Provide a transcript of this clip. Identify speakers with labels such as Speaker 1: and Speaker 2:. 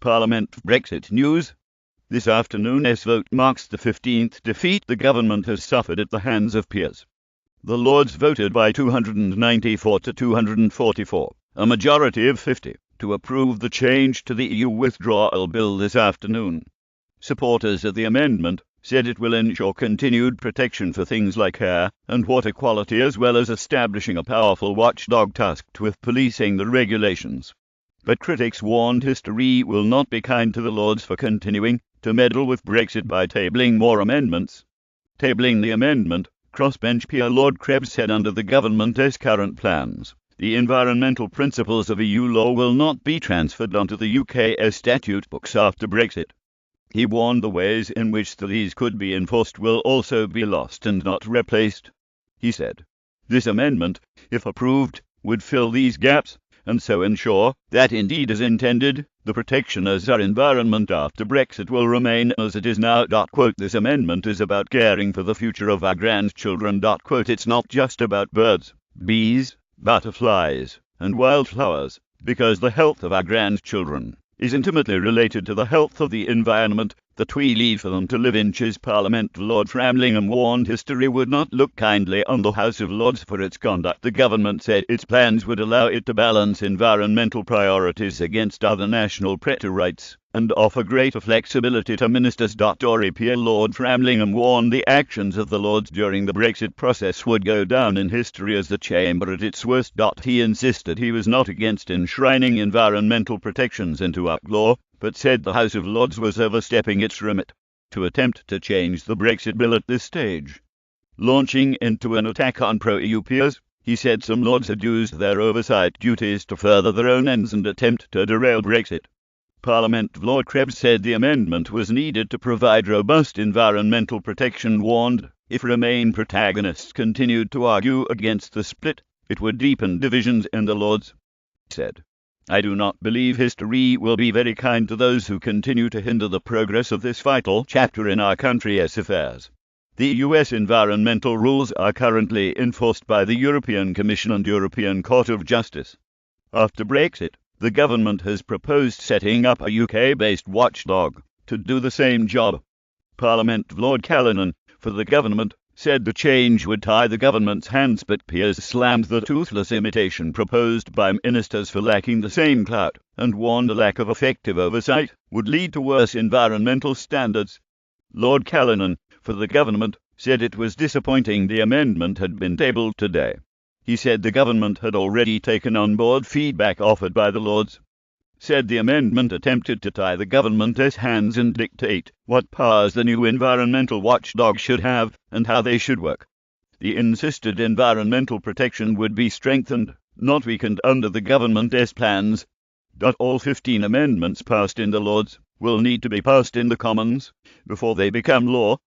Speaker 1: Parliament Brexit news. This afternoon's vote marks the 15th defeat the government has suffered at the hands of peers. The Lords voted by 294 to 244, a majority of 50, to approve the change to the EU withdrawal bill this afternoon. Supporters of the amendment said it will ensure continued protection for things like air and water quality, as well as establishing a powerful watchdog tasked with policing the regulations. But critics warned history will not be kind to the Lords for continuing to meddle with Brexit by tabling more amendments. Tabling the amendment, crossbench peer Lord Krebs said under the government's current plans, the environmental principles of EU law will not be transferred onto the UK's statute books after Brexit. He warned the ways in which these could be enforced will also be lost and not replaced. He said, "This amendment, if approved, would fill these gaps, and so ensure that indeed as intended, the protection as our environment after Brexit will remain as it is now." This amendment is about caring for the future of our grandchildren. It's not just about birds, bees, butterflies, and wildflowers, because the health of our grandchildren is intimately related to the health of the environment that we leave for them to live in. Parliament Lord Framlingham warned history would not look kindly on the House of Lords for its conduct. The government said its plans would allow it to balance environmental priorities against other national property rights and offer greater flexibility to ministers. Tory peer Lord Framlingham warned the actions of the Lords during the Brexit process would go down in history as the chamber at its worst. He insisted he was not against enshrining environmental protections into our law, but said the House of Lords was overstepping its remit to attempt to change the Brexit bill at this stage. Launching into an attack on pro-EU peers, he said some Lords had used their oversight duties to further their own ends and attempt to derail Brexit. Parliament Lord Krebs said the amendment was needed to provide robust environmental protection, warned if Remain protagonists continued to argue against the split, it would deepen divisions in the Lords. He said, "I do not believe history will be very kind to those who continue to hinder the progress of this vital chapter in our country's affairs. The US environmental rules are currently enforced by the European Commission and European Court of Justice. After Brexit, the government has proposed setting up a UK-based watchdog to do the same job." Parliament Lord Callanan, for the government, said the change would tie the government's hands, but peers slammed the toothless imitation proposed by ministers for lacking the same clout, and warned a lack of effective oversight would lead to worse environmental standards. Lord Callanan, for the government, said it was disappointing the amendment had been tabled today. He said the government had already taken on board feedback offered by the Lords. Said the amendment attempted to tie the government's hands and dictate what powers the new environmental watchdog should have and how they should work. The insisted environmental protection would be strengthened, not weakened, under the government's plans. All 15 amendments passed in the Lords will need to be passed in the Commons before they become law,